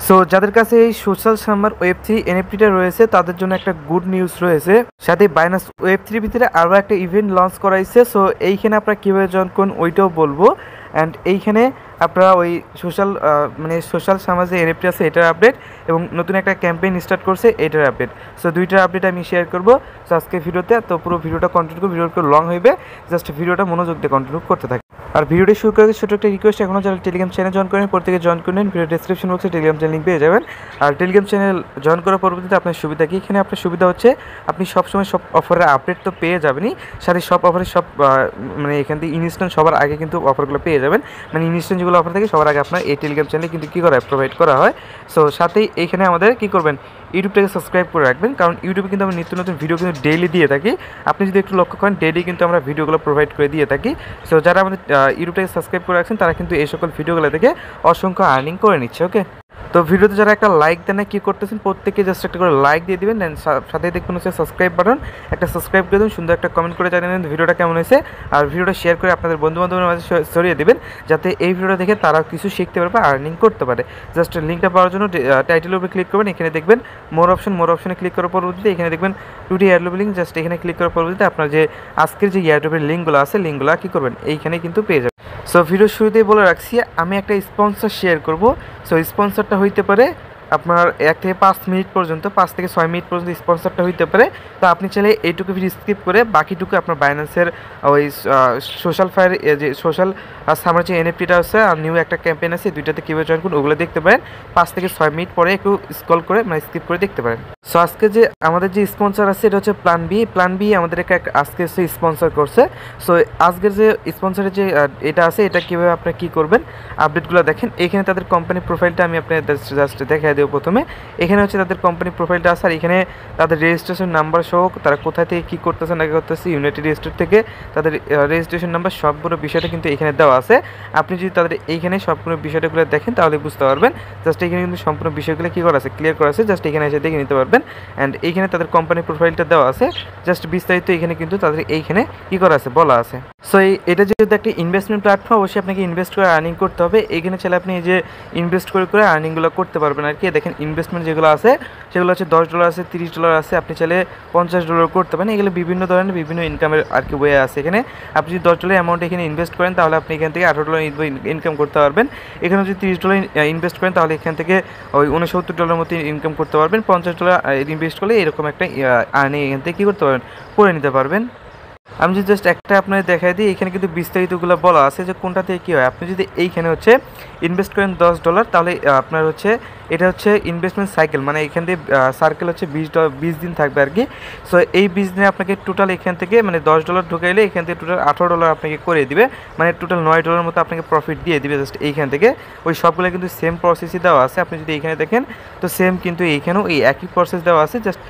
So যাদের কাছে এই সোশ্যাল সামার ওয়েব3 এনএফটিটা রয়েছে তাদের জন্য একটা গুড নিউজ রয়েছে। সাথে বাইনান্স ওয়েব3 ভিতরে আরও একটা ইভেন্ট লঞ্চ করা হয়েছে। সো এইখানে আপনারা কীভাবে জয়েন করুন ওইটাও বলবো। অ্যান্ড এইখানে আপনারা ওই সোশ্যাল সামার যে এনএফটি আছে এটার আপডেট এবং নতুন একটা ক্যাম্পেইন স্টার্ট করছে এটার আপডেট। সো দুইটার আপডেট আমি শেয়ার করবো সো আজকে ভিডিওতে। তো পুরো ভিডিওটা কন্টিনিউ করবো, ভিডিওটা লং হইবে, জাস্ট ভিডিওটা মনোযোগ দিয়ে কন্টিনিউ করতে থাকে। আর ভিডিওটি শুরু করে ছোটো একটা রিকোয়েস্ট, এখনও যারা টেলিগ্রাম চ্যানেল জয়েন করেন প্রত্যেকে জয়েন করে নিন। ভিডিও ডিসক্রিপশন বক্সে টেলিগ্রাম চ্যানেল লিঙ্ক পেয়ে যাবেন। আর টেলিগ্রাম চ্যানেল জয়েন করার পরবর্তীতে আপনার সুবিধা কি, এখানে আপনার সুবিধা হচ্ছে আপনি সবসময় সব অফারের আপডেট তো পেয়ে যাবেনই, সাথে সব অফারের সব এখান থেকে ইনস্ট্যান্ট সবার আগে কিন্তু অফারগুলো পেয়ে যাবেন। ইনস্ট্যান্ট যেগুলো অফার থাকে সবার আগে আপনার এই টেলিগ্রাম চ্যানেলে কিন্তু কী করা হয়, প্রোভাইড করা হয়। সো সাথেই এইখানে আমাদের কী করবেন, ইউটিউবটাকে সাবস্ক্রাইব করে রাখবেন, কারণ ইউটিউবে কিন্তু আমরা নিত্য নতুন ভিডিও কিন্তু ডেইলি দিয়ে থাকি। আপনি যদি একটু লক্ষ্য করেন ডেইলি কিন্তু আমরা ভিডিওগুলো প্রোভাইড করে দিয়ে থাকি। সো যারা আমাদের ইউটিউবটাকে সাবস্ক্রাইব করে রাখছেন তারা কিন্তু এই সকল ভিডিওগুলো থেকে অসংখ্য আর্নিং করে নিচ্ছে। ওকে, তো ভিডিওতে যারা একটা লাইক দেন না কী করতেছেন, প্রত্যেকে জাস্ট একটা করে লাইক দিয়ে দিবেন। দেন সাথে দেখবেন হচ্ছে সাবস্ক্রাইব বাটন, একটা সাবস্ক্রাইব করে দেবেন, সুন্দর একটা কমেন্ট করে জানিয়ে দেবেন ভিডিওটা কেমন হয়েছে। আর ভিডিওটা শেয়ার করে আপনাদের বন্ধুবান্ধবের মাঝে ছড়িয়ে দেবেন, যাতে এই ভিডিওটা দেখে তারাও কিছু শিখতে পারবে, আর্নিং করতে পারে। জাস্ট লিঙ্কটা পাওয়ার জন্য টাইটেলের উপরে ক্লিক করবেন, এখানে দেখবেন মোর অপশনে ক্লিক করার পরবর্তীতে এখানে দেখবেন টুটি এয়ারড্রপ লিঙ্ক, জাস্ট এখানে ক্লিক করার পরবর্তীতে আপনার যে আজকের যে এয়ারড্রপের লিঙ্কগুলো আছে লিঙ্কগুলো কী করবেন এইখানে কিন্তু পেয়ে যাবেন। সো ভিডিও শুরুতেই বলে রাখছি আমি একটা স্পন্সর শেয়ার করব। সো স্পন্সরটা হইতে পারে আপনার 1 থেকে 5 মিনিট পর্যন্ত, 5 থেকে 6 মিনিট পর্যন্ত স্পন্সরটা হইতে পারে। তো আপনি চাইলে এইটুকু ভিডিও স্কিপ করে বাকিটুকু আপনার বাইন্যান্সের ওই সোশ্যাল সামার যে এনএফটিটা আছে আর নিউ একটা ক্যাম্পেইন আছে, দুইটাতে কীভাবে জয়েন করুন ওগুলো দেখতে পারেন। 5 থেকে 6 মিনিট পরে একটু স্ক্রল করে স্কিপ করে দেখতে পারেন। সো আজকে যে আমাদের যে স্পন্সর আছে এটা হচ্ছে প্ল্যান বি আমাদের আজকে হচ্ছে স্পন্সর করছে। সো আজকের যে স্পন্সরের যে এটা আছে এটা কীভাবে আপনি কী করবেন আপডেটগুলো দেখেন। এখানে তাদের কোম্পানি প্রোফাইলটা আমি আপনাদের জাস্ট দেখাই দেবো। প্রথমে এখানে হচ্ছে তাদের কোম্পানি প্রোফাইলটা আছে, আর এখানে তাদের রেজিস্ট্রেশন নাম্বার সহ তারা কোথায় থেকে কী করতেছে না করতেছে, ইউনাইটেড স্টেট থেকে তাদের রেজিস্ট্রেশন নাম্বার সবগুলো বিষয়টা কিন্তু এখানে দেওয়া আছে। আপনি যদি তাদের এইখানে সম্পূর্ণ বিষয়টাগুলো দেখেন তাহলে বুঝতে পারবেন। জাস্ট এখানে কিন্তু সম্পূর্ণ বিষয়গুলো কী করা আছে, ক্লিয়ার করা আছে, জাস্ট এখানে এসে দেখে নিতে পারবেন। অ্যান্ড এইখানে তাদের কোম্পানি প্রোফাইলটা দেওয়া আছে, জাস্ট বিস্তারিত এখানে কিন্তু তাদের এইখানে কী করা আছে বলা আছে। সো এটা যেহেতু একটা ইনভেস্টমেন্ট প্ল্যাটফর্ম, অবশ্যই আপনাকে ইনভেস্ট করে আর্নিং করতে হবে। এইখানে চাইলে আপনি এই যে ইনভেস্ট করে আর্নিংগুলো করতে পারবেন আর কি। দেখেন ইনভেস্টমেন্ট যেগুলো আছে সেগুলো হচ্ছে $10 আছে, $30 আছে, আপনি চাইলে $50 করতে পারেন। এগুলো বিভিন্ন ধরনের বিভিন্ন ইনকামের আর কি ওয়ে আছে। এখানে আপনি যদি $10 অ্যামাউন্ট এখানে ইনভেস্ট করেন তাহলে আপনি এখান থেকে $18 ইনকাম করতে পারবেন। এখানে যদি $30 ইনভেস্ট করেন তাহলে এখান থেকে ওই $69 মতো ইনকাম করতে পারবেন। $50 ইনভেস্ট করলে এরকম একটা আর্নিং এখান থেকে কী করতে পারবেন, করে নিতে পারবেন। আমি যদি জাস্ট একটা আপনাদের দেখাই দিই, এখানে কিন্তু বিস্তারিতগুলো বলা আছে যে কোনটা থেকে কী হয়। আপনি যদি এইখানে হচ্ছে ইনভেস্ট করেন $10 তাহলে আপনার হচ্ছে এটা হচ্ছে ইনভেস্টমেন্ট সাইকেল, এখান থেকে সার্কেল হচ্ছে 20 দিন থাকবে আর কি। সো এই 20 দিনে আপনাকে টোটাল এখান থেকে $10 ঢুকাইলে এখান থেকে টোটাল $18 আপনাকে করে দিবে, টোটাল $9 মতো আপনাকে প্রফিট দিয়ে দিবে। জাস্ট এইখান থেকে ওই সবগুলো কিন্তু সেম প্রসেসই দেওয়া আছে। আপনি যদি এখানে দেখেন তো সেম কিন্তু এইখানেও এই একই প্রসেস দেওয়া আছে। জাস্ট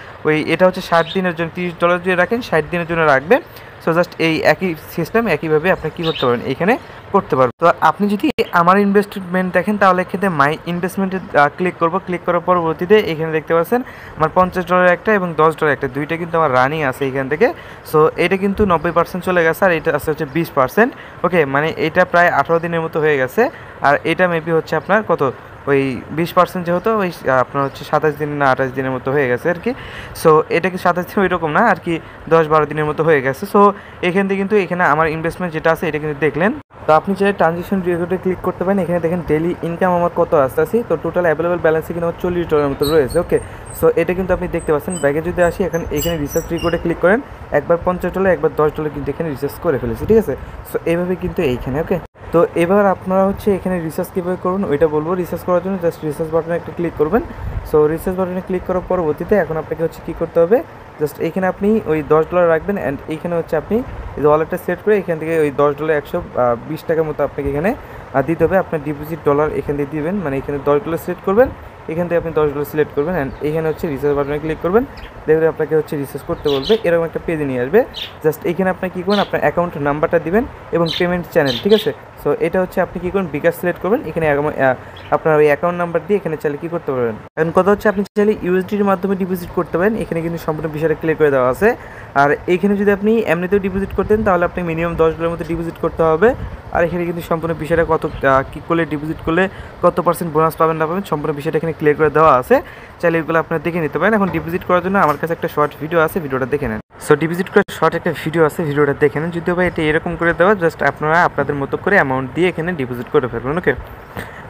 এটা হচ্ছে 60 দিনের জন্য, $30 যদি রাখেন 60 দিনের জন্য রাখবে। সো জাস্ট এই একই সিস্টেম একইভাবে আপনি কী করতে পারবেন, এখানে করতে পারবেন। তো আপনি যদি আমার ইনভেস্টমেন্ট দেখেন তাহলে এখানে মাই ইনভেস্টমেন্টে ক্লিক করার পরবর্তীতে এখানে দেখতে পাচ্ছেন আমার $50 একটা এবং $10 একটা, দুইটা কিন্তু আমার রানিং আছে এখান থেকে। সো এটা কিন্তু 90% চলে গেছে আর এটা আছে হচ্ছে 20%। ওকে, এটা প্রায় 18 দিনের মতো হয়ে গেছে। আর এটা মেবি হচ্ছে আপনার কত, ওই 20% যেহেতু ওই আপনার হচ্ছে 27 দিন না 28 দিনের মতো হয়ে গেছে আর কি। সো এটা কি 27 দিন ওইরকম না আর কি, 10-12 দিনের মতো হয়ে গেছে। সো এখান থেকে কিন্তু এখানে আমার ইনভেস্টমেন্ট যেটা আছে এটা কিন্তু দেখলেন। তো আপনি চাইলে ট্রানজেকশন রেকর্ডে ক্লিক করতে পারেন। এখানে দেখেন ডেলি ইনকাম আমার কত আসতেছি। তো টোটাল অ্যাভেলেবল ব্যালেন্সে কিন্তু আমার $40 মতো রয়েছে। ওকে, সো এটা কিন্তু আপনি দেখতে পাচ্ছেন। ব্যাগে যদি আসি এখানে রিসার্চ রেকর্ডে ক্লিক করেন, একবার $50 একবার $10 কিন্তু এখানে রিসার্চ করে ফেলেছি, ঠিক আছে। সো এইভাবে কিন্তু এইখানে। ওকে, তো এবার আপনারা হচ্ছে এখানে রিসার্চ কীভাবে করুন ওইটা বলবো। রিসার্চ করার জন্য জাস্ট রিসার্চ বাটনে একটা ক্লিক করবেন। সো রিসার্চ বাটনে ক্লিক করার পরবর্তীতে এখন আপনাকে হচ্ছে কী করতে হবে, জাস্ট এখানে আপনি ওই $10 রাখবেন। অ্যান্ড এইখানে হচ্ছে আপনি এই ওয়ালেটটা সেট করে এখান থেকে ওই $10 120 টাকার মতো আপনাকে এখানে দিতে হবে। আপনার ডিপোজিট ডলার এখান থেকে দিবেন, এখানে $10 সিলেক্ট করবেন, এখান থেকে আপনি $10 সিলেক্ট করবেন। অ্যান্ড এখানে হচ্ছে রিসার্চ বাটনে ক্লিক করবেন, দেখবেন আপনাকে হচ্ছে রিসার্চ করতে বলবে, এরকম একটা পেজে নিয়ে আসবে। জাস্ট এখানে আপনি কী করবেন, আপনার অ্যাকাউন্ট নাম্বারটা দিবেন এবং পেমেন্ট চ্যানেল, ঠিক আছে। সো এটা হচ্ছে আপনি কী করবেন, বিকাশ সিলেক্ট করবেন, এখানে আপনার ওই অ্যাকাউন্ট নাম্বার দিয়ে এখানে চাইলে কী করতে পারবেন। এখন কথা হচ্ছে আপনি চাইলে ইউএসডির মাধ্যমে ডিপোজিট করতে পারেন, এখানে কিন্তু সম্পূর্ণ বিষয়টা ক্লিয়ার করে দেওয়া আছে। আর এখানে যদি আপনি এমনিতেও ডিপোজিট করতেন তাহলে আপনি মিনিমাম $10 মতো ডিপোজিট করতে হবে। আর এখানে কিন্তু সম্পূর্ণ বিষয়টা কত কী করলে ডিপোজিট করলে কত % বোনাস পাবেন না পাবেন সম্পূর্ণ বিষয়টা এখানে ক্লিয়ার করে দেওয়া আছে। চাইলে এগুলো আপনারা দেখে নিতে পারেন। এখন ডিপোজিট করার জন্য আমার কাছে একটা শর্ট ভিডিও আছে, ভিডিওটা দেখে নেন। সো ডিপোজিট করার শর্ট একটা ভিডিও আছে, ভিডিওটা দেখে নেন। যদিও বা এটা এরকম করে দেওয়া, জাস্ট আপনারা আপনাদের মতো করে অ্যামাউন্ট দিয়ে এখানে ডিপোজিট করে ফেলবেন। ওকে,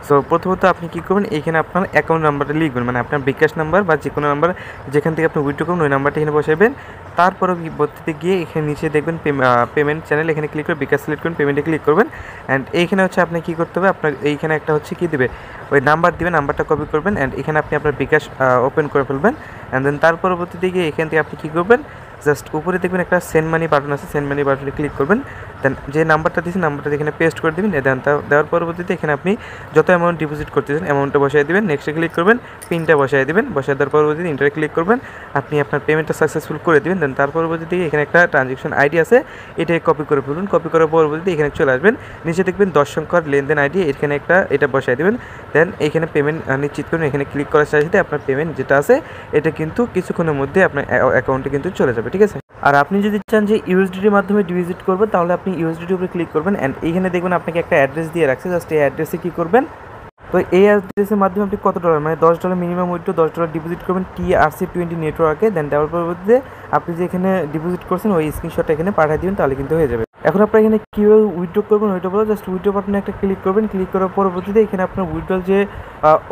সো প্রথমত আপনি কী করবেন, এইখানে আপনার অ্যাকাউন্ট নাম্বারটা লিখবেন, মানে আপনার বিকাশ নাম্বার বা যে কোনো নাম্বার যেখান থেকে আপনি উইথড্র করবেন ওই নাম্বারটা এখানে বসাবেন। তারপরে পরবর্তীতে গিয়ে এখানে নিচে দেখবেন পেমেন্ট চ্যানেল, এখানে ক্লিক করে বিকাশ সিলেক্ট করবেন, পেমেন্টে ক্লিক করবেন। অ্যান্ড এইখানে হচ্ছে আপনি কী করতে হবে, আপনার এইখানে একটা হচ্ছে কী দেবে, ওই নাম্বার দিবেন, নাম্বারটা কপি করবেন অ্যান্ড এখানে আপনি আপনার বিকাশ ওপেন করে ফেলবেন। অ্যান্ড দেন তার পরবর্তীতে গিয়ে এখান থেকে আপনি কী করবেন, জাস্ট উপরে দেখবেন একটা সেন্ড মানি বাটন আছে, সেন্ড মানি বাটনে ক্লিক করবেন। দেন যে নাম্বারটা দিয়েছেন নাম্বারটা এখানে পেস্ট করে দেবেন। দেন দেওয়ার পরবর্তীতে এখানে আপনি যত অ্যামাউন্ট ডিপোজিট করতেছেন অ্যামাউন্টটা বসাই দেবেন, নেক্সটে ক্লিক করবেন, পিনটা বসাই দেবেন, বসাই দেওয়ার পরবর্তীতে ইন্টারে ক্লিক করবেন, আপনি আপনার পেমেন্টটা সাকসেসফুল করে দেবেন। দেন তার পরবর্তীতে এখানে একটা ট্রানজ্যাকশন আইডি আছে, এটাকে কপি করে ফেলুন। কপি করার পরবর্তীতে এখানে চলে আসবেন, নিচে দেখবেন 10 সংখ্যার লেনদেন আইডি, এখানে একটা এটা বসাই দেবেন। দেন এইখানে পেমেন্ট নিশ্চিত করুন, এখানে ক্লিক করার সাথে আপনার পেমেন্ট যেটা আছে এটা কিন্তু কিছুক্ষণের মধ্যে আপনার অ্যাকাউন্টে কিন্তু চলে যাবে, ঠিক আছে। আর আপনি যদি চান যে ইউএসডিটির মাধ্যমে ডিপোজিট করবেন তাহলে আপনি ইউএসডিটির উপরে ক্লিক করবেন অ্যান্ড এইখানে দেখবেন আপনাকে একটা অ্যাড্রেস দিয়ে রাখছে, জাস্ট এই অ্যাড্রেসে কী করবেন, তো এই অ্যাড্রেসের মাধ্যমে আপনি কত $, মানে $10 মিনিমাম উইথড্র $10 ডিপোজিট করবেন TRC20 নেটওয়ার্কে। দেন দেওয়ার পরবর্তীতে আপনি যে এখানে ডিপোজিট করছেন ওই স্ক্রিনশটটা এখানে পাঠিয়ে দিবেন, তাহলে কিন্তু হয়ে যাবে। এখন আপনারা এখানে কীভাবে উইথড্র করবেন ওইটা বলো, জাস্ট উইথড্র বাটনে একটা ক্লিক করবেন, ক্লিক করার পরবর্তীতে এখানে আপনার উইথড্রল যে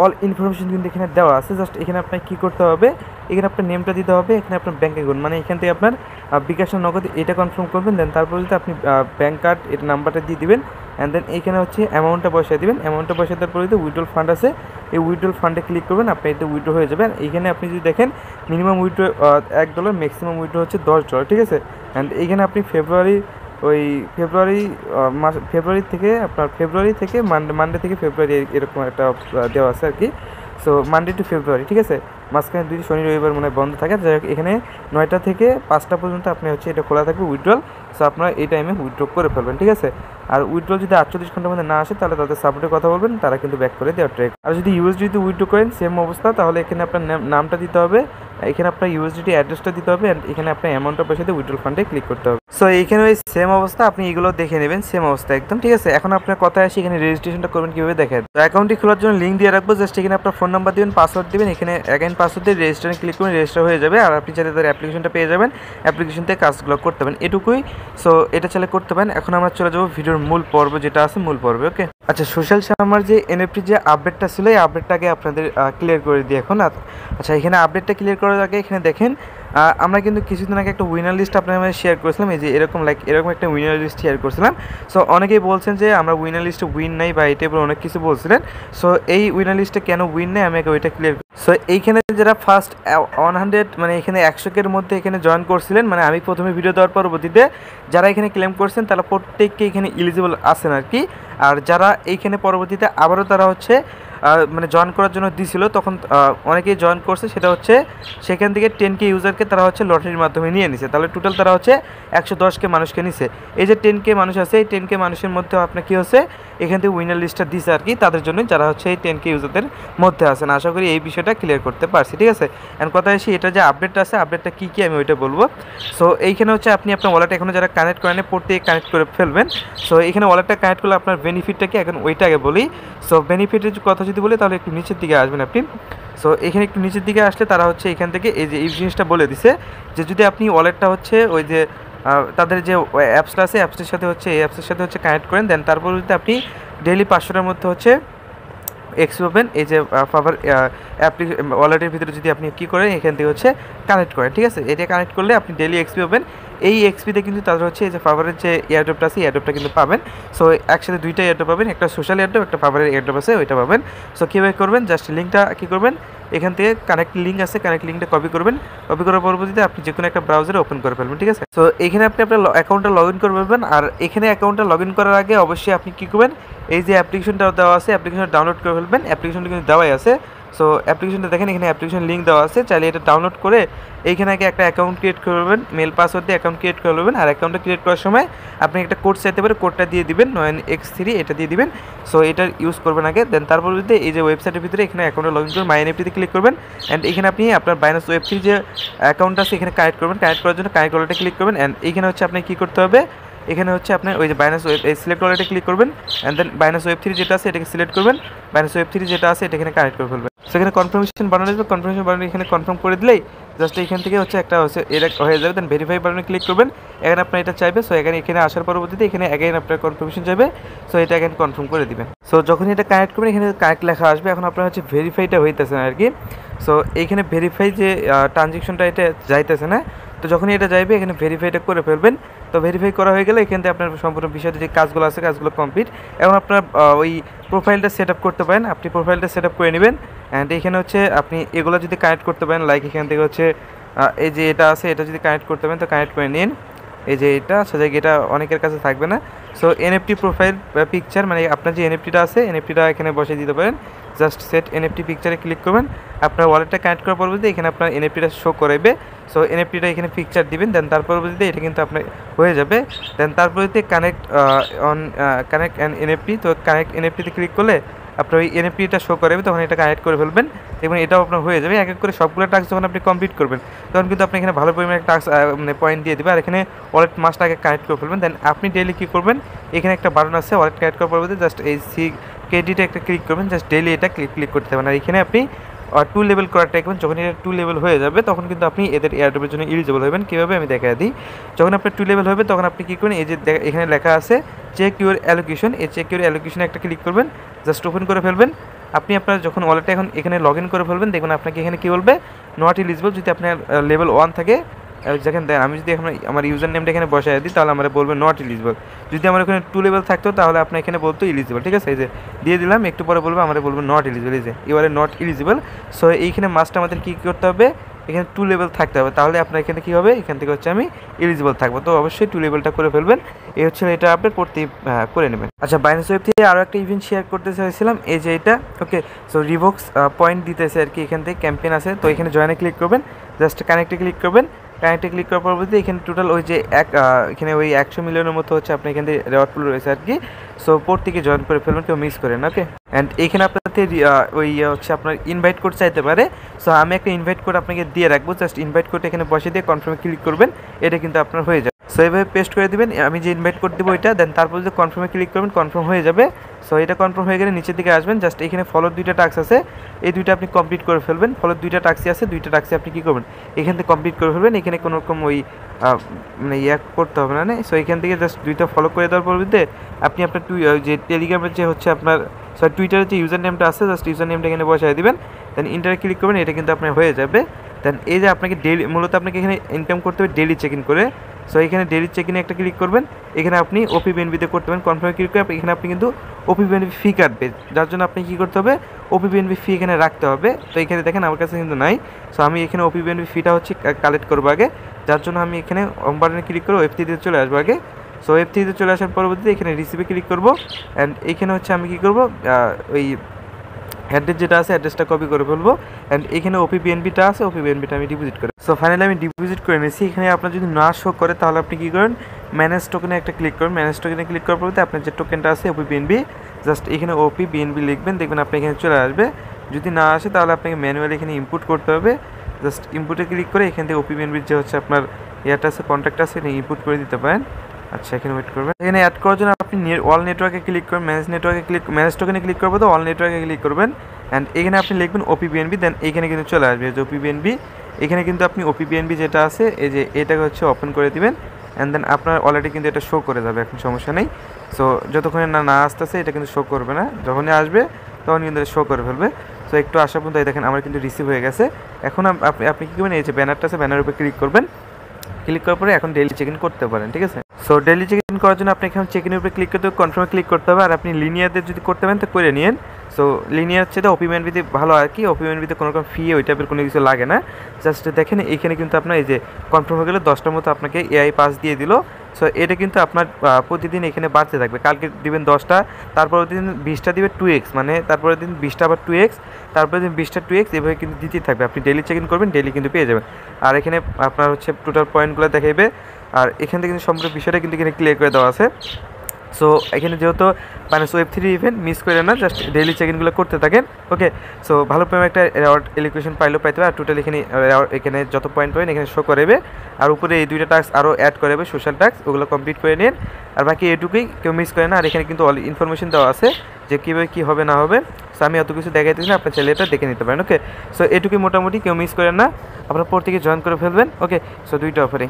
অল ইনফরমেশন কিন্তু এখানে দেওয়া আছে, জাস্ট এখানে আপনার কী করতে হবে, এখানে আপনার নেমটা দিতে হবে, এখানে আপনার ব্যাঙ্ক অ্যাকাউন্ট মানে এখান থেকে আপনার বিকাশ নগদ এটা কনফার্ম করবেন। দেন তারপর যদি আপনি ব্যাঙ্ক কার্ড এটা নাম্বারটা দিয়ে দিবেন অ্যান্ড দেন এইখানে হচ্ছে অ্যামাউন্টটা বসিয়ে দেবেন। অ্যামাউন্টটা বসিয়ে দেওয়ার পরে উইথড্রল ফান্ড আছে, এই উইথড্রল ফান্ডে ক্লিক করবেন, আপনি এতে উইথড্র হয়ে যাবেন। এইখানে আপনি যদি দেখেন মিনিমাম উইথড্র $1, ম্যাক্সিমাম উইথড্র হচ্ছে $10, ঠিক আছে। অ্যান্ড এইখানে আপনি ফেব্রুয়ারি থেকে আপনার ফেব্রুয়ারি থেকে মানডে থেকে ফেব্রুয়ারি এরকম একটা দেওয়া আছে আর কি। সো মানডে টু ফেব্রুয়ারি, ঠিক আছে, মাঝখানে 2 শনি রবিবার মনে হয় বন্ধ থাকে। যাই হোক এখানে 9টা থেকে 5টা পর্যন্ত আপনি হচ্ছে এটা খোলা থাকবে উইথড্রল। সো আপনারা এই টাইমে উইথড্র করে ফেলবেন, ঠিক আছে। আর উইথড্রল যদি 48 ঘন্টার মধ্যে না আসে তাহলে তাদের সাপোর্টে কথা বলবেন, তারা কিন্তু ব্যাক করে দেওয়ার ট্রেক। আর যদি ইউএসডিতে উইথড্র করেন সেম অবস্থা, তাহলে এখানে আপনার নামটা দিতে হবে, এখানে আপনার ইউএসডিটি অ্যাড্রেসটা দিতে হবে অ্যান্ড এখানে আপনার অ্যামাউন্টটা বসে দিয়ে উইথড্রল ফান্ডে ক্লিক করতে হবে। সো এইখানে ওই সেম অবস্থা, আপনি এগুলো দেখে নেবেন, সেম অবস্থা একদম, ঠিক আছে। এখন আপনার কথায় আসি এখানে রেজিস্ট্রেশনটা করবেন কীভাবে দেখেন। তো অ্যাকাউন্টটি খোলার জন্য লিঙ্ক দিয়ে রাখবো, জাস্ট এখানে আপনার ফোন নাম্বার দিবেন, পাসওয়ার্ড দিবেন, এখানে অ্যাকাউন্ট পাসওয়ার্ড দিয়ে রেজিস্টারে ক্লিক করবেন, রেজিস্টার হয়ে যাবে। আর আপনি চাইলে তাদের অ্যাপ্লিকেশনটা পেয়ে যাবেন, অ্যাপ্লিকেশন থেকে কাজগুলো করতে পারেন, এটুকুই। সো এটা চাইলে করতে পারেন। এখন আমরা চলে যাবো ভিডিওর মূল পর্ব যেটা আছে, মূল পর্বে। ওকে, আচ্ছা, সোশ্যাল শার্মার যে এনএফটি যে আপডেটটা ছিল এই আপডেটটাকে আপনাদের ক্লিয়ার করে দিই এখন। আচ্ছা, এখানে আপডেটটা ক্লিয়ার করার আগে এখানে দেখেন আমরা কিন্তু কিছুদিন আগে একটা উইনার লিস্ট আপনার মধ্যে শেয়ার করেছিলাম, এই যে এরকম একটা উইনার লিস্ট শেয়ার করেছিলাম। সো অনেকেই বলছেন যে আমরা উইনার লিস্টে উইন নাই বা এই টাইপের অনেক কিছু বলছিলেন। সো এই উইনার লিস্টে কেন উইন নেই আমি আগে ওইটা ক্লিয়ার। সো এইখানে যারা ফার্স্ট 100 মানে এখানে 100-এর মধ্যে এখানে জয়েন করছিলেন, মানে আমি প্রথমে ভিডিও দেওয়ার পরবর্তীতে যারা এখানে ক্লেম করছেন তারা প্রত্যেককে এখানে এলিজিবল আছেন আর কি। আর যারা এইখানে পরবর্তীতে আবারও তারা হচ্ছে মানে জয়েন করার জন্য দিছিল, তখন অনেকেই জয়েন করছে, সেটা হচ্ছে সেখান থেকে 10K ইউজারকে তারা হচ্ছে লটারির মাধ্যমে নিয়ে নিছে, তাহলে টোটাল তারা হচ্ছে 110K মানুষকে নিছে। এই যে 10K মানুষ আছে, এই 10K মানুষের মধ্যে আপনার কী হচ্ছে এখান থেকে উইনার লিস্টটা দিছে আর কি, তাদের জন্য যারা হচ্ছে এই 10K ইউজারদের মধ্যে আছেন। আশা করি এই বিষয়টা ক্লিয়ার করতে পারছি, ঠিক আছে। এখন কথা এসে এটা যে আপডেটটা আছে, আপডেটটা কী কী আমি ওইটা বলবো। সো এইখানে হচ্ছে আপনি আপনার ওয়ালেট এখনও যারা কানেক্ট করেন প্রত্যেকে কানেক্ট করে ফেলবেন। সো এখানে ওয়ালেটটা কানেক্ট করলে আপনার বেনিফিটটা কি, এখন ওইটা আগে বলি। সো বেনিফিটের কথা যদি বলি তাহলে একটু নিচের দিকে আসবেন আপনি। সো এখানে একটু নিচের দিকে আসলে তারা হচ্ছে এখান থেকে এই যে এই জিনিসটা বলে দিছে যে যদি আপনি ওয়ালেটটা হচ্ছে ওই যে তাদের যে অ্যাপসটা আছে অ্যাপসের সাথে হচ্ছে এই অ্যাপসের সাথে হচ্ছে কানেক্ট করেন, দেন তারপর যদি আপনি ডেইলি 500টার মধ্যে হচ্ছে এক্সপি পাবেন। এই যে ফাভার ওয়ালেটের ভিতরে যদি আপনি কী করেন এখান থেকে হচ্ছে কানেক্ট করেন, ঠিক আছে। এটা কানেক্ট করলে আপনি ডেইলি এক্সপি পাবেন। এই এক্সপিতে কিন্তু তাদের হচ্ছে এই যে ফাভারের যে এয়ারড্রপটা আছে এয়ারড্রপটা কিন্তু পাবেন। সো একসাথে দুইটা এয়ারড্রপ পাবেন, একটা সোশ্যাল এয়ারড্রপ, একটা ফাভারের এয়ারড্রপ আছে ওইটা পাবেন। সো কীভাবে করবেন, জাস্ট লিঙ্কটা কী করবেন, এখান থেকে কানেক্ট লিঙ্ক আছে, কানেক্ট লিঙ্কটা কপি করবেন, কপি করার পরবর্তীতে আপনি যে কোনো একটা ব্রাউজারে ওপেন করে ফেলবেন, ঠিক আছে। সো এখানে আপনি আপনার অ্যাকাউন্টটা লগ ইন করে ফেলবেন। আর এখানে অ্যাকাউন্টটা লগ ইন করার আগে অবশ্যই আপনি কী করবেন, এই যে অ্যাপ্লিকেশনটা দেওয়া আছে অ্যাপ্লিকেশনটা ডাউনলোড করে ফেলবেন। অ্যাপ্লিকেশনটা কিন্তু দেওয়াই আছে। সো অ্যাপ্লিকেশনটা দেখেন এখানে অ্যাপ্লিকেশন লিঙ্ক দেওয়া আছে, চাইলে এটা ডাউনলোড করে এইখানে আগে একটা অ্যাকাউন্ট ক্রিয়েট করবেন, মেল পাসওয়ার্ড দিয়ে অ্যাকাউন্ট ক্রিয়েট করবেন। আর অ্যাকাউন্টটা ক্রিয়েট করার সময় আপনি একটা কোড চাইতে পারে, কোডটা দিয়ে দিবেন 9x3, এটা দিয়ে দিবেন। সো এটা ইউজ করবেন আগে, দেন তারপর যদি এই যে ওয়েবসাইটের ভিতরে এখানে অ্যাকাউন্টে লগ ইন করে মাই এনএফটিতে ক্লিক করবেন। অ্যান্ড এখানে আপনি আপনার বাইন্যান্স ওয়েব3 যে অ্যাকাউন্ট আছে এখানে কানেক্ট করবেন। কানেক্ট করার জন্য কানেক্ট ওয়ালেটে ক্লিক করবেন। অ্যান্ড এখানে হচ্ছে আপনি কী করতে হবে, এখানে হচ্ছে আপনার ওই যে বাইন্যান্স ওয়েব সিলেক্ট ওয়ালেটে ক্লিক করবেন। অ্যান্ড দেন বাইন্যান্স ওয়েব3 যেটা আছে এটাকে সিলেক্ট করবেন, বাইন্যান্স ওয়েব3 যেটা আছে এটা এখানে কানেক্ট করে ফেলবেন। সেখানে কনফার্মেশন বানানো যাবে, কনফার্মেশন বানানো এখানে কনফার্ম করে দিলেই জাস্ট এখান থেকে হচ্ছে একটা হচ্ছে এটা হয়ে যাবে। দেন ভেরিফাই বাটনে ক্লিক করবেন, এখানে আপনার এটা চাইবে। সো এখানে আসার পরবর্তীতে এখানে অ্যাগেন আপনার কনফার্মেশন যাবে। সো এটা অ্যাগেন কনফার্ম করে দিবেন। সো যখন এটা কানেক্ট করবেন এখানে কানেক্ট লেখা আসবে, এখন আপনার হচ্ছে ভেরিফাইটা হইতেছে না আর কি। সো এইখানে ভেরিফাই যে ট্রানজেকশনটা এটা যাইতেছে না, তো যখনই এটা যাইবে এখানে ভেরিফাইটা করে ফেলবেন। তো ভেরিফাই করা হয়ে গেলে এখান থেকে আপনার সম্পূর্ণ বিষয়টা যে কাজগুলো আছে কাজগুলো কমপ্লিট। এখন আপনার ওই প্রোফাইলটা সেট আপ করতে পারেন, আপনি প্রোফাইলটা সেট আপ করে নেবেন। অ্যান্ড এখানে হচ্ছে আপনি এগুলো যদি কানেক্ট করতে পারেন, লাইক এখান থেকে হচ্ছে এই যে এটা আছে এটা যদি কানেক্ট করতে পারেন তো কানেক্ট করে নিন। এই যে এটা সাজাই এটা অনেকের কাছে থাকবে না। সো এনএফটি প্রোফাইল পিকচার মানে আপনার যে এনএফটিটা আছে এনএফটিটা এখানে বসিয়ে দিতে পারেন। জাস্ট সেট এনএফটি পিকচারে ক্লিক করবেন, আপনার ওয়ালেটটা কানেক্ট করার পরবর্তীতে এখানে আপনার এনএফটিটা শো করাবে। সো এনএফটিটা এখানে পিকচার দিবেন, দেন তার পরবর্তীতে এটা কিন্তু আপনার হয়ে যাবে। দেন তার পরবর্তীতে কানেক্ট কানেক্ট অ্যান্ড এনএফটি, তো কানেক্ট এনএফটিতে ক্লিক করলে আপনার ওই এনএফটিটা শো করাবে, তখন এটা কানেক্ট করে ফেলবেন এবং এটাও আপনার হয়ে যাবে। এক এক করে সবগুলো টাস্ক যখন আপনি কমপ্লিট করবেন তখন কিন্তু আপনি এখানে ভালো পরিমাণে টাস্ক মানে পয়েন্ট দিয়ে দেবে। আর এখানে ওয়ালেট মাস্ট আগে কানেক্ট করে ফেলবেন। দেন আপনি ডেইলি কী করবেন, এখানে একটা বাটন আছে ওয়ালেট কানেক্ট করার পরবর্তীতে জাস্ট এই ক্রেডিটে একটা ক্লিক করবেন, জাস্ট ডেইলি এটা ক্লিক করতে হবে। আর এখানে আপনি 2 লেভেল করার ট্রাই করবেন। যখন এটা 2 লেভেল হয়ে যাবে তখন কিন্তু আপনি এদের এয়ারড্রপের জন্য এলিজিবল হবেন। কীভাবে আমি দেখা দিই, যখন আপনার 2 লেভেল হবে তখন আপনি কী করবেন, এই যে এখানে লেখা আছে চেক ইউর অ্যালোকেশন, এই চেক ইউর অ্যালোকেশনে একটা ক্লিক করবেন, জাস্ট ওপেন করে ফেলবেন। আপনি আপনার যখন ওয়ালেটটা এখন এখানে লগ ইন করে ফেলবেন দেখবেন আপনাকে এখানে কী বলবে, নট এলিজিবল। যদি আপনার লেভেল 1 থাকে যেখানে দেন, আমি যদি এখন আমার ইউজার নেমটা এখানে বসাই দিই তাহলে আমরা বলবো নট এলিজিবল। যদি আমার এখানে 2 লেভেল থাকতো তাহলে আপনার এখানে বলতো এলিজিবল। ঠিক আছে, এই যে দিয়ে দিলাম, একটু পরে বলবো আমরা বলবো নট এলিজিবল। এই যে you are not eligible. So এইখানে মাস্ট আমাদের কী করতে হবে, এখানে 2 লেভেল থাকতে হবে, তাহলে আপনার এখানে কী হবে, এখান থেকে হচ্ছে আমি এলিজিবল থাকবো। তো অবশ্যই 2 লেভেলটা করে ফেলবেন। এই হচ্ছে এটা আপনি করে নেবেন। আচ্ছা, বাইন্যান্স ওয়েব থেকে আরও একটা ইভেন্ট শেয়ার করতে চাইছিলাম, এই যে এটা ওকে। সো রিভক্স পয়েন্ট দিতেছে আর কি, এখান থেকে ক্যাম্পেইন আছে। তো এখানে জয়েনে ক্লিক করবেন, জাস্ট কানেক্টে ক্লিক করবেন। কানেক্টে ক্লিক করার পরবর্তী এখানে টোটাল ওই যে এখানে ওই 100 মিলিয়নের মতো হচ্ছে আপনার এখান থেকে রেওয়ার্ড পুল রয়েছে আর কি। সো থেকে জয়েন করে ফেলবেন, কেউ মিস করেন। ওকে, অ্যান্ড এইখানে আপনাদের ওই হচ্ছে আপনার ইনভাইট কোড চাইতে পারে। সো আমি একটা ইনভাইট কোড আপনাকে দিয়ে রাখবো, জাস্ট ইনভাইট কোড এখানে বসে দিয়ে কনফার্মে ক্লিক করবেন, এটা কিন্তু আপনার হয়ে যাবে। সো এইভাবে পেস্ট করে দিবেন, আমি যে ইনভাইট কোড দেবো এটা, দেন তারপর যদি কনফার্মে ক্লিক করবেন কনফার্ম হয়ে যাবে। সো এটা কনফার্ম হয়ে গেলে নিচের দিকে আসবেন, জাস্ট এখানে ফলোর 2টা টাস্ক আছে, এই 2টা আপনি কমপ্লিট করে ফেলবেন। ফলোর 2টা টাস্কই আছে, 2টা টাস্কই আপনি কী করবেন, এখান থেকে কমপ্লিট করে ফেলবেন। এখানে কোনো রকম ওই মানে করতে হবে না। সো এখান থেকে জাস্ট 2টা ফলো করে দেওয়ার পরবর্তীতে আপনি আপনার যে টেলিগ্রামের যে হচ্ছে আপনার টুইটারের যে ইউজার নেমটা আছে জাস্ট ইউজার নেমটা এখানে বসায় দিবেন, দেন ইন্টারে ক্লিক করবেন, এটা কিন্তু আপনার হয়ে যাবে। দেন এই যে আপনাকে ডেলি মূলত আপনাকে এখানে ইনকাম করতে হবে ডেলি চেক ইন করে। সো এখানে ডেলি চেক ইনে একটা ক্লিক করবেন, এখানে আপনি ওপি বিএনবিতে করতে পারেন। কনফার্মে ক্লিক করে এখানে আপনি কিন্তু ওপি বিএনবি ফি কাটবে, যার জন্য আপনি কী করতে হবে, ওপি বিএনবি ফি এখানে রাখতে হবে। তো এখানে দেখেন আমার কাছে কিন্তু নাই। সো আমি এখানে ওপি বিএনবি ফিটা হচ্ছে কালেক্ট করবো আগে, যার জন্য আমি এখানে হোম বাটনে ক্লিক করে ওয়েব3তে চলে আসবো আগে। সো ওয়েব3তে চলে আসার পরবর্তীতে এখানে রিসিভে ক্লিক করবো। অ্যান্ড এইখানে হচ্ছে আমি কী করবো, ওই অ্যাড্রেস যেটা আছে অ্যাড্রেসটা কপি করে ফেলবো। অ্যান্ড এখানে ওপি বিএনবিটা আছে, ওপি বিএনবিটা আমি ডিপোজিট করি। সো ফাইনালি আমি ডিপোজিট করে নিয়েছি। এখানে আপনার যদি না শো করে তাহলে আপনি কী করেন, ম্যানেজ টোকেনে একটা ক্লিক করেন। ম্যানেজ টোকেনে ক্লিক করার পরবর্তী আপনার যে টোকেনটা আছে ওপি বিএনবি, জাস্ট এখানে ওপি বিএনবি লিখবেন, দেখবেন আপনি এখানে চলে আসবে। যদি না আসে তাহলে আপনাকে ম্যানুয়ালি এখানে ইনপুট করতে হবে। জাস্ট ইনপুটে ক্লিক করে এখান থেকে ওপি বিএনবির যে হচ্ছে আপনার ইয়াটা আছে কন্ট্যাক্ট আছে এটা ইনপুট করে দিতে পারেন। আচ্ছা, এখানে ওয়েট করবেন। এখানে অ্যাড করার জন্য আপনি অল নেটওয়ার্কে ক্লিক করবেন, ম্যানেজ টোকেনে ক্লিক করবো, তো অল নেটওয়ার্কে ক্লিক করবেন। অ্যান্ড এখানে আপনি লিখবেন ওপি বিএনবি, দেন এখানে কিন্তু চলে আসবে যে ওপি বিএনবি। এখানে কিন্তু আপনি ওপি বিএনবি যেটা আছে এই যে এটাকে হচ্ছে ওপেন করে দিবেন। অ্যান্ড দেন আপনার অলরেডি কিন্তু এটা শো করে যাবে, এখন সমস্যা নেই। সো যতক্ষণে না আসতেছে এটা কিন্তু শো করবে না, যখনই আসবে তখন কিন্তু শো করে ফেলবে। সো একটু আসা পর্যন্ত দেখেন আমার কিন্তু রিসিভ হয়ে গেছে। এখন আপনি কী করবেন, এই যে ব্যানারটা আছে ব্যানারের উপরে ক্লিক করবেন। ক্লিক করার পরে এখন ডেইলি চেক ইন করতে পারেন। ঠিক আছে, সো ডেইলি চেক ইন করার জন্য আপনি এখানে চেক ইনের উপরে ক্লিক করতে হবে, কনফার্মে ক্লিক করতে হবে। আর আপনি লিনিয়ারদের যদি করতে পারেন তো করে নিন। সো লিনিয়ার হচ্ছে ওপিএনবিতে ভালো আর কি, ওপিএনবিতে কোনো রকম ফি ওই টাইপের কোনো কিছু লাগে না। জাস্ট দেখেন এইখানে কিন্তু আপনার এই যে কনফার্ম হয়ে গেলে 10টার মতো আপনাকে এআই পাস দিয়ে দিল। সো এটা কিন্তু আপনার প্রতিদিন এখানে বাড়তে থাকবে। কালকে দিবেন 10টা, তারপরের দিন 20টা দিবে 2x, মানে তারপরের দিন 20টা আবার 2x, তারপরের দিন 20টা 2x, এভাবে কিন্তু দিতেই থাকবে। আপনি ডেইলি চেক ইন করবেন, ডেইলি কিন্তু পেয়ে যাবেন। আর এখানে আপনার হচ্ছে টোটাল পয়েন্টগুলো দেখাইবে। আর এখান থেকে কিন্তু সম্পূর্ণ বিষয়টা কিন্তু এখানে ক্লিয়ার করে দেওয়া আছে। সো এখানে যেহেতু মানে Web3 ইভেন্ট মিস করে না, জাস্ট ডেইলি চেক ইনগুলো করতে থাকেন। ওকে, সো ভালো পরিমাণে একটা রেওয়ার্ড এলিকুয়েশন পাইলেও পাইতে হবে। আর টোটাল এখানে যত পয়েন্ট পাবেন এখানে শো করাবে। আর উপরে এই 2টা টাস্ক আরও অ্যাড করাবে, সোশ্যাল টাস্ক, ওগুলো কমপ্লিট করে নিন। আর বাকি এটুকুই, কেউ মিস করে না। আর এখানে কিন্তু অল ইনফরমেশন দেওয়া আছে যে কীভাবে কী হবে না হবে। সো আমি অত কিছু দেখাইতেছি না, আপনার ছেলে এটা দেখে নিতে পারেন। ওকে, সো এটুকুই মোটামুটি, কেউ মিস করেন না, আপনার পর থেকে জয়েন করে ফেলবেন। ওকে, সো 2টা অফারিং।